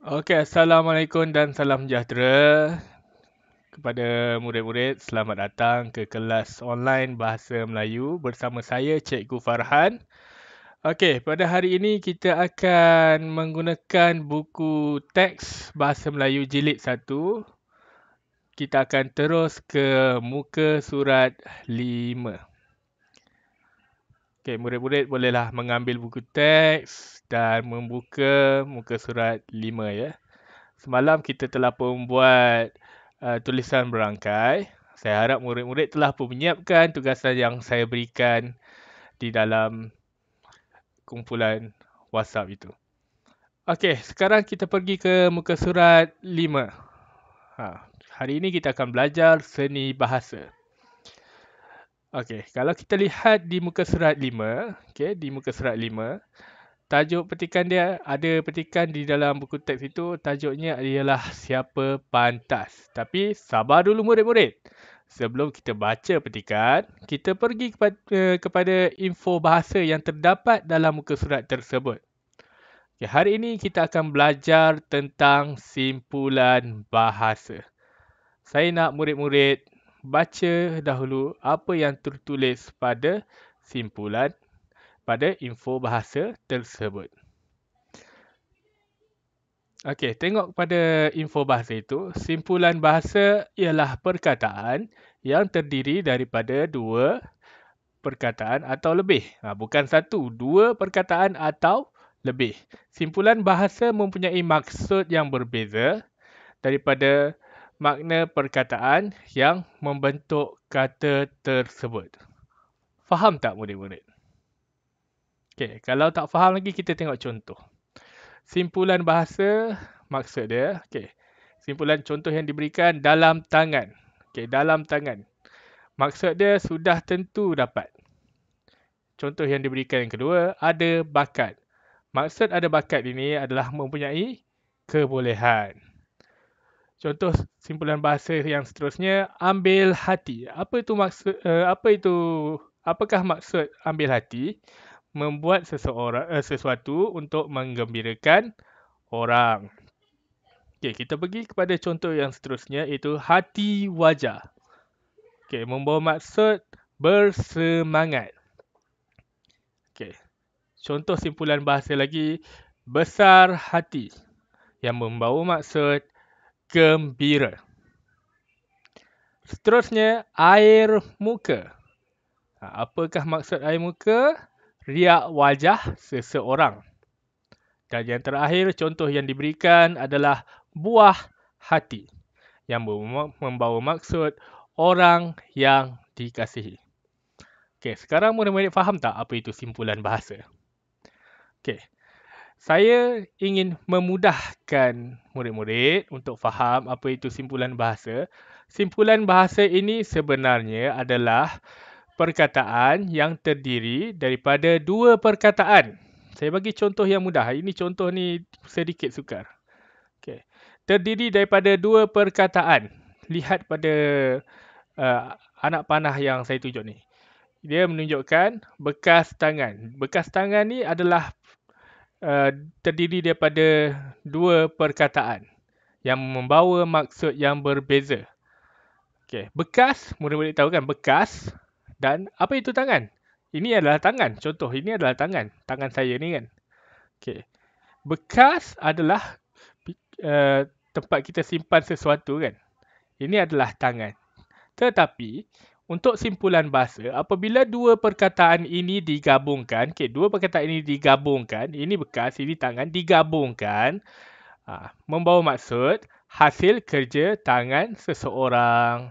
Okey, Assalamualaikum dan salam sejahtera kepada murid-murid. Selamat datang ke kelas online Bahasa Melayu bersama saya, Cikgu Farhan. Okey, pada hari ini kita akan menggunakan buku teks Bahasa Melayu Jilid 1. Kita akan terus ke muka surat 5. Okey, murid-murid bolehlah mengambil buku teks dan membuka muka surat 5 ya. Semalam kita telah pun buat tulisan berangkai. Saya harap murid-murid telah pun menyiapkan tugasan yang saya berikan di dalam kumpulan WhatsApp itu. Okey, sekarang kita pergi ke muka surat 5. Hari ini kita akan belajar seni bahasa. Okey, kalau kita lihat di muka surat 5, okey, di muka surat 5, tajuk petikan dia, ada petikan di dalam buku teks itu, tajuknya ialah Siapa Pantas. Tapi sabar dulu murid-murid. Sebelum kita baca petikan, kita pergi kepada info bahasa yang terdapat dalam muka surat tersebut. Okay, hari ini kita akan belajar tentang simpulan bahasa. Saya nak murid-murid baca dahulu apa yang tertulis pada simpulan pada info bahasa tersebut. Okey, tengok pada info bahasa itu. Simpulan bahasa ialah perkataan yang terdiri daripada dua perkataan atau lebih. Bukan satu, dua perkataan atau lebih. Simpulan bahasa mempunyai maksud yang berbeza daripada makna perkataan yang membentuk kata tersebut. Faham tak murid-murid? Okey, kalau tak faham lagi kita tengok contoh. Simpulan bahasa, maksud dia, okey. Simpulan contoh yang diberikan dalam tangan. Okey, dalam tangan. Maksud dia sudah tentu dapat. Contoh yang diberikan yang kedua, ada bakat. Maksud ada bakat ini adalah mempunyai kebolehan. Contoh simpulan bahasa yang seterusnya, ambil hati. Apakah maksud ambil hati? Membuat sesuatu untuk menggembirakan orang. Okey, kita pergi kepada contoh yang seterusnya, iaitu hati wajah. Okey, membawa maksud bersemangat. Okey, contoh simpulan bahasa lagi, besar hati, yang membawa maksud gembira. Seterusnya, air muka. Apakah maksud air muka? Riak wajah seseorang. Dan yang terakhir, contoh yang diberikan adalah buah hati, yang membawa maksud orang yang dikasihi. Okey, sekarang murid-murid faham tak apa itu simpulan bahasa? Okey, saya ingin memudahkan murid-murid untuk faham apa itu simpulan bahasa. Simpulan bahasa ini sebenarnya adalah perkataan yang terdiri daripada dua perkataan. Saya bagi contoh yang mudah. Ini contoh ni sedikit sukar. Okay. Terdiri daripada dua perkataan. Lihat pada anak panah yang saya tunjuk ni. Dia menunjukkan bekas tangan. Bekas tangan ni adalah terdiri daripada dua perkataan yang membawa maksud yang berbeza. Okay. Bekas, murid-murid tahu kan bekas, dan apa itu tangan? Ini adalah tangan. Contoh, ini adalah tangan. Tangan saya ni kan. Okay. Bekas adalah tempat kita simpan sesuatu kan. Ini adalah tangan. Tetapi, untuk simpulan bahasa, apabila dua perkataan ini digabungkan, dua perkataan ini digabungkan, ini bekas, ini tangan, digabungkan, membawa maksud hasil kerja tangan seseorang.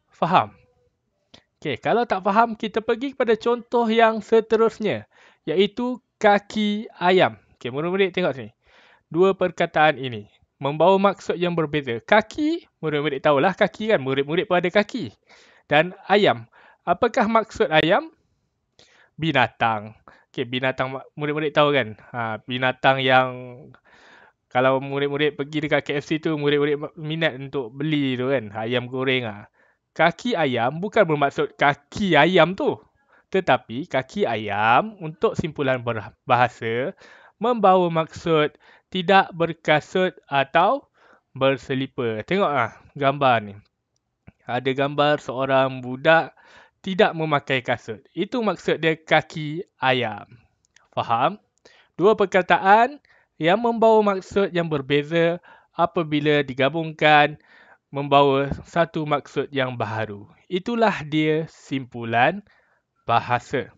Faham? Okey, kalau tak faham, kita pergi kepada contoh yang seterusnya, iaitu kaki ayam. Okey, murid-murid tengok sini. Dua perkataan ini membawa maksud yang berbeza. Kaki, murid-murid tahulah kaki kan, murid-murid pun ada kaki. Dan ayam, apakah maksud ayam? Binatang. Okey, binatang murid-murid tahu kan? Binatang yang kalau murid-murid pergi dekat KFC tu, murid-murid minat untuk beli tu kan, ayam goreng. Kaki ayam bukan bermaksud kaki ayam tu. Tetapi kaki ayam untuk simpulan bahasa membawa maksud tidak berkasut atau berselipar. Tengoklah gambar ni. Ada gambar seorang budak tidak memakai kasut. Itu maksud dia kaki ayam. Faham? Dua perkataan yang membawa maksud yang berbeza apabila digabungkan membawa satu maksud yang baharu. Itulah dia simpulan bahasa.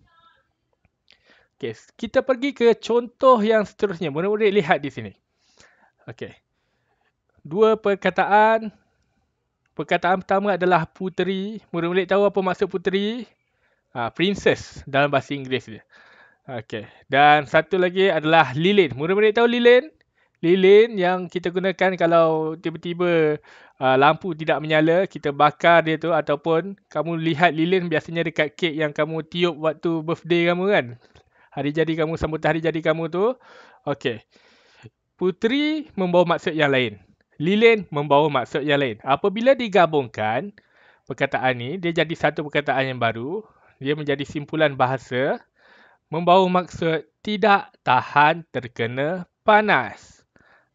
Okey, kita pergi ke contoh yang seterusnya. Murid-murid lihat di sini. Okey. Dua perkataan. Perkataan pertama adalah puteri. Murid-murid tahu apa maksud puteri? Princess dalam bahasa Inggeris dia. Okey. Dan satu lagi adalah lilin. Murid-murid tahu lilin? Lilin yang kita gunakan kalau tiba-tiba lampu tidak menyala, kita bakar dia tu, ataupun kamu lihat lilin biasanya dekat kek yang kamu tiup waktu birthday kamu kan. Hari jadi kamu, sambutan hari jadi kamu tu. Okey. Puteri membawa maksud yang lain. Lilin membawa maksud yang lain. Apabila digabungkan perkataan ni, dia jadi satu perkataan yang baru. Dia menjadi simpulan bahasa. Membawa maksud tidak tahan terkena panas.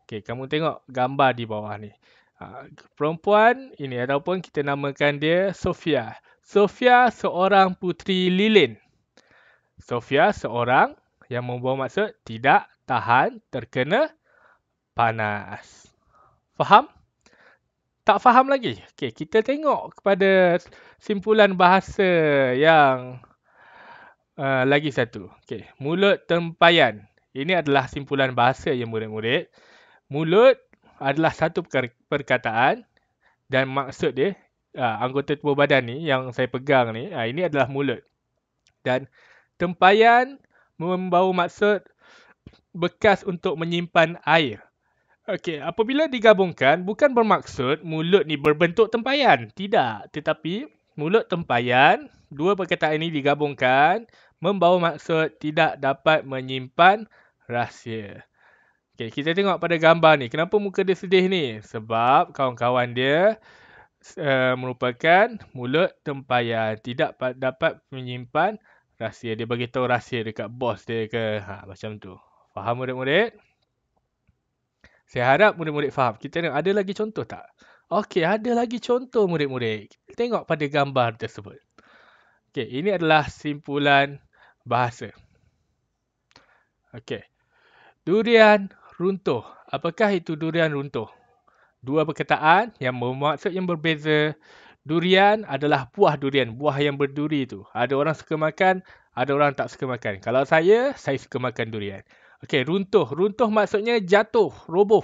Okey, kamu tengok gambar di bawah ni. Perempuan ini ataupun kita namakan dia Sofia. Sofia seorang puteri lilin. Sofia seorang yang membawa maksud tidak tahan terkena panas. Faham? Tak faham lagi? Okey, kita tengok kepada simpulan bahasa yang lagi satu. Okey, mulut tempayan. Ini adalah simpulan bahasa ya murid-murid. Mulut adalah satu perkataan dan maksud dia, anggota tubuh badan ni yang saya pegang ni, ini adalah mulut. Dan tempayan membawa maksud bekas untuk menyimpan air. Okey, apabila digabungkan, bukan bermaksud mulut ni berbentuk tempayan. Tidak. Tetapi, mulut tempayan, dua perkataan ini digabungkan, membawa maksud tidak dapat menyimpan rahsia. Okey, kita tengok pada gambar ni. Kenapa muka dia sedih ni? Sebab kawan-kawan dia merupakan mulut tempayan. Tidak dapat menyimpan rahsia. Dia bagi tahu rahsia dekat bos dia ke. Macam tu. Faham murid-murid? Saya harap murid-murid faham. Kita tengok ada lagi contoh tak? Okey, ada lagi contoh murid-murid. Tengok pada gambar tersebut. Okey, ini adalah simpulan bahasa. Okey. Durian runtuh. Apakah itu durian runtuh? Dua perkataan yang bermaksud yang berbeza. Durian adalah buah durian. Buah yang berduri tu. Ada orang suka makan, ada orang tak suka makan. Kalau saya suka makan durian. Okey, runtuh. Runtuh maksudnya jatuh, roboh.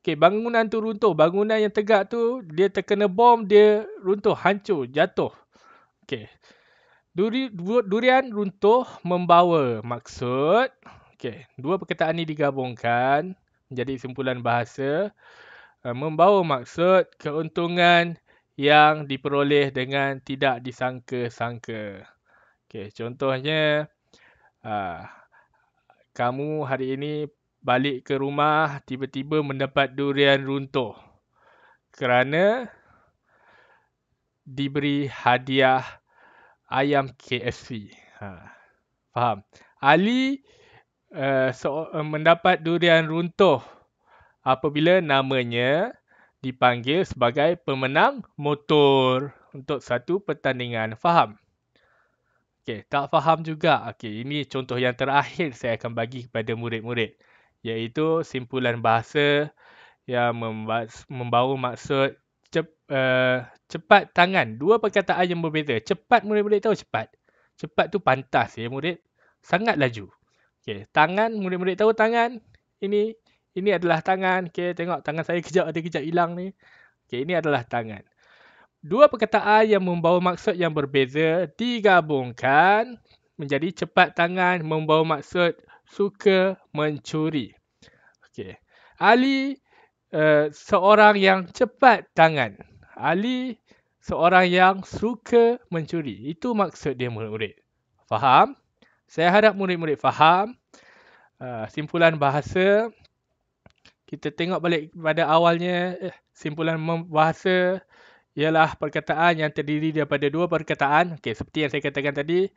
Okey, bangunan tu runtuh. Bangunan yang tegak tu, dia terkena bom, dia runtuh, hancur, jatuh. Okey. Durian runtuh membawa maksud. Okey, dua perkataan ni digabungkan menjadi simpulan bahasa. Membawa maksud keuntungan yang diperoleh dengan tidak disangka-sangka. Okey, contohnya kamu hari ini balik ke rumah tiba-tiba mendapat durian runtuh kerana diberi hadiah ayam KFC. Faham? Ali mendapat durian runtuh apabila namanya dipanggil sebagai pemenang motor untuk satu pertandingan. Faham? Okey, tak faham juga. Okey, ini contoh yang terakhir saya akan bagi kepada murid-murid, iaitu simpulan bahasa yang membawa maksud cepat tangan. Dua perkataan yang berbeza. Cepat, murid-murid tahu cepat. Cepat tu pantas ya murid. Sangat laju. Okey, tangan, murid-murid tahu tangan. Ini adalah tangan. Okey, tengok tangan saya kejap ada kejap hilang ni. Okey, ini adalah tangan. Dua perkataan yang membawa maksud yang berbeza digabungkan menjadi cepat tangan membawa maksud suka mencuri. Okey. Ali seorang yang cepat tangan. Ali seorang yang suka mencuri. Itu maksud dia murid-murid. Faham? Saya harap murid-murid faham. Simpulan bahasa. Kita tengok balik pada awalnya. Simpulan bahasa ialah perkataan yang terdiri daripada dua perkataan. Okey, seperti yang saya katakan tadi.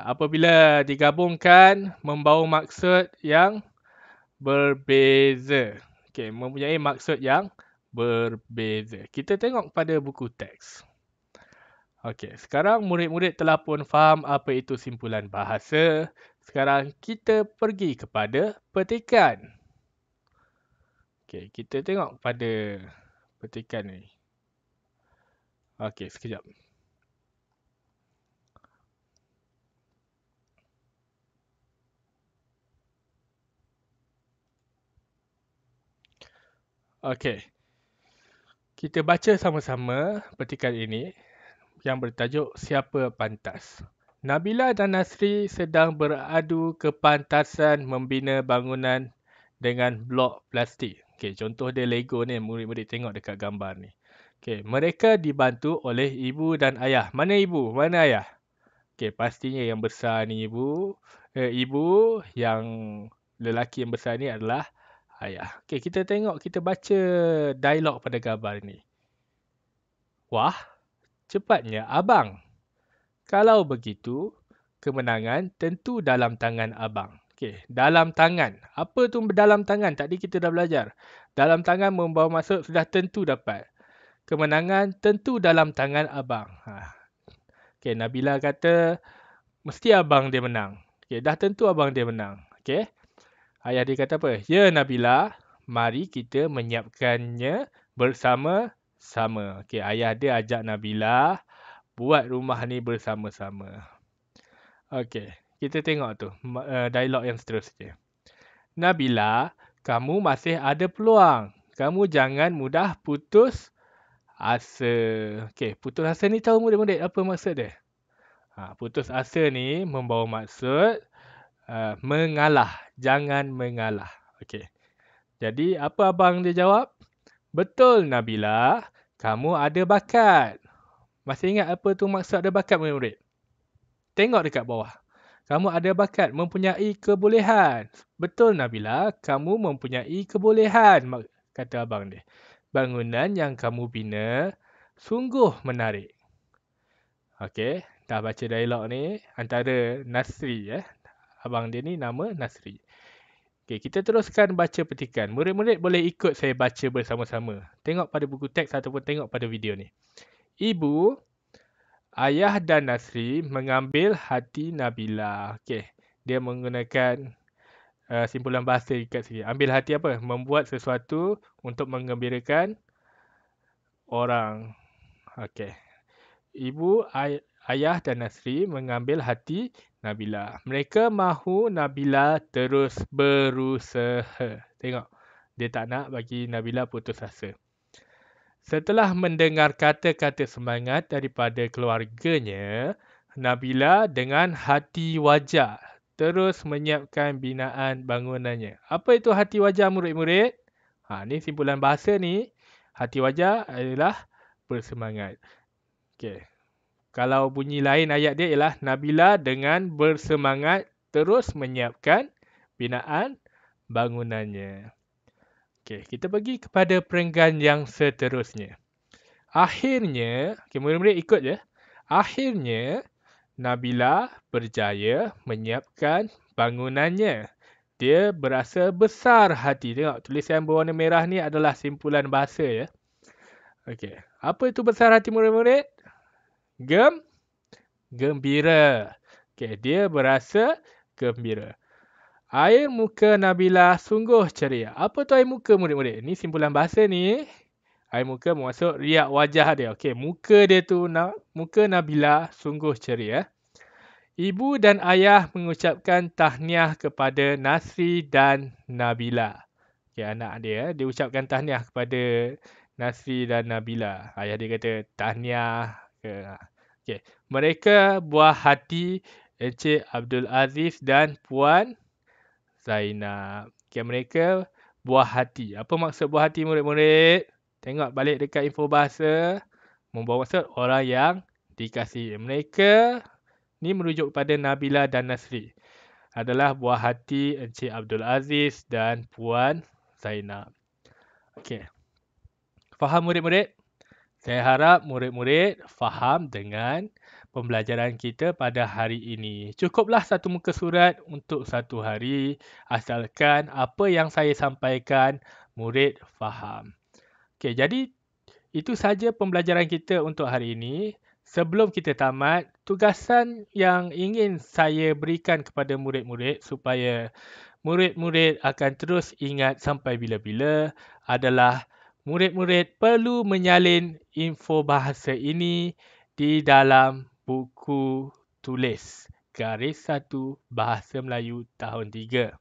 Apabila digabungkan membawa maksud yang berbeza. Okey, mempunyai maksud yang berbeza. Kita tengok pada buku teks. Okey, sekarang murid-murid telah pun faham apa itu simpulan bahasa. Sekarang kita pergi kepada petikan. Okey, kita tengok pada petikan ni. Okey, sekejap. Okey. Kita baca sama-sama petikan ini yang bertajuk Siapa Pantas. Nabila dan Nasri sedang beradu kepantasan membina bangunan dengan blok plastik. Okey, contoh dia Lego ni, murid-murid tengok dekat gambar ni. Okey, mereka dibantu oleh ibu dan ayah. Mana ibu? Mana ayah? Okey, pastinya yang besar ni ibu. Ibu, yang lelaki yang besar ni adalah ayah. Okey, kita tengok, kita baca dialog pada gambar ni. Wah, cepatnya abang. Kalau begitu, kemenangan tentu dalam tangan abang. Okey, dalam tangan. Apa tu dalam tangan? Tadi kita dah belajar. Dalam tangan membawa maksud sudah tentu dapat. Kemenangan tentu dalam tangan abang. Okey, Nabila kata mesti abang dia menang. Okey, dah tentu abang dia menang. Okey. Ayah dia kata apa? Ya Nabila, mari kita menyiapkannya bersama-sama. Okey, ayah dia ajak Nabila buat rumah ni bersama-sama. Okey, kita tengok tu dialog yang seterusnya. Nabila, kamu masih ada peluang. Kamu jangan mudah putus asa. Okey, putus asa ni tahu murid-murid apa maksud dia? Putus asa ni membawa maksud mengalah. Jangan mengalah. Okey. Jadi, apa abang dia jawab? Betul Nabila, kamu ada bakat. Masih ingat apa tu maksud ada bakat murid-murid? Tengok dekat bawah. Kamu ada bakat, mempunyai kebolehan. Betul Nabila, kamu mempunyai kebolehan, kata abang dia. Bangunan yang kamu bina sungguh menarik. Okey, dah baca dialog ni antara Nasri. Abang dia ni nama Nasri. Okey, kita teruskan baca petikan. Murid-murid boleh ikut saya baca bersama-sama. Tengok pada buku teks ataupun tengok pada video ni. Ibu, ayah dan Nasri mengambil hati Nabila. Okey, dia menggunakan simpulan bahasa dekat sini. Ambil hati apa? Membuat sesuatu untuk menggembirakan orang. Okey. Ibu, ayah dan Nasri mengambil hati Nabila. Mereka mahu Nabila terus berusaha. Tengok, dia tak nak bagi Nabila putus asa. Setelah mendengar kata-kata semangat daripada keluarganya, Nabila dengan hati wajah terus menyiapkan binaan bangunannya. Apa itu hati wajah murid-murid? Ni simpulan bahasa ni. Hati wajah adalah bersemangat. Okey. Kalau bunyi lain ayat dia ialah Nabila dengan bersemangat terus menyiapkan binaan bangunannya. Okey, kita pergi kepada perenggan yang seterusnya. Akhirnya, murid-murid ikut je. Akhirnya, Nabila berjaya menyiapkan bangunannya. Dia berasa besar hati. Tengok, tulisan berwarna merah ni adalah simpulan bahasa ya. Okey, apa itu besar hati murid-murid? Gembira. Okey, dia berasa gembira. Air muka Nabila sungguh ceria. Apa tu air muka murid-murid? Ni simpulan bahasa ni. Air muka maksud riak wajah dia. Okey, muka dia tu, muka Nabila sungguh ceria. Ibu dan ayah mengucapkan tahniah kepada Nasri dan Nabila. Okey, anak dia, dia ucapkan tahniah kepada Nasri dan Nabila. Ayah dia kata tahniah. Okey, mereka buah hati Encik Abdul Aziz dan Puan Zainab. Okay, mereka buah hati. Apa maksud buah hati murid-murid? Tengok balik dekat info bahasa. Membawa maksud orang yang dikasihi. Mereka ni merujuk kepada Nabila dan Nasri. Adalah buah hati Encik Abdul Aziz dan Puan Zainab. Okey. Faham murid-murid? Saya harap murid-murid faham dengan pembelajaran kita pada hari ini. Cukuplah satu muka surat untuk satu hari, asalkan apa yang saya sampaikan murid faham. Okey, jadi itu saja pembelajaran kita untuk hari ini. Sebelum kita tamat, tugasan yang ingin saya berikan kepada murid-murid supaya murid-murid akan terus ingat sampai bila-bila adalah murid-murid perlu menyalin info bahasa ini di dalam buku tulis garis 1 Bahasa Melayu tahun 3.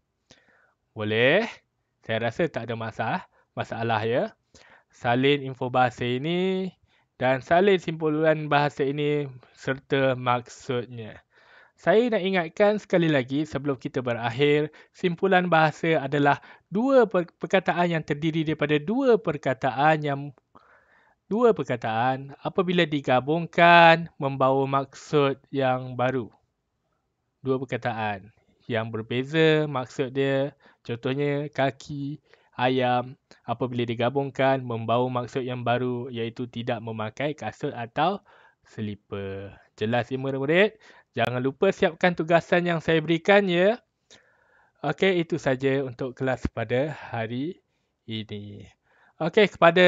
Boleh? Saya rasa tak ada masalah ya. Salin info bahasa ini dan salin simpulan bahasa ini serta maksudnya. Saya nak ingatkan sekali lagi sebelum kita berakhir, simpulan bahasa adalah dua perkataan yang terdiri daripada dua perkataan apabila digabungkan membawa maksud yang baru. Dua perkataan yang berbeza maksud dia, contohnya kaki, ayam, apabila digabungkan membawa maksud yang baru iaitu tidak memakai kasut atau selipar. Jelas ya murid-murid? Jangan lupa siapkan tugasan yang saya berikan ya. Okey, itu saja untuk kelas pada hari ini. Okey, kepada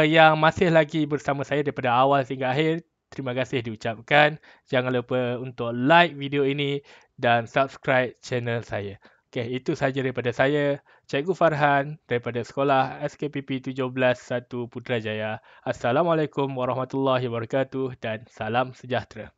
yang masih lagi bersama saya daripada awal hingga akhir, terima kasih diucapkan. Jangan lupa untuk like video ini dan subscribe channel saya. Okey, itu saja daripada saya, Cikgu Farhan daripada Sekolah SKPP 17 1 Putrajaya. Assalamualaikum warahmatullahi wabarakatuh dan salam sejahtera.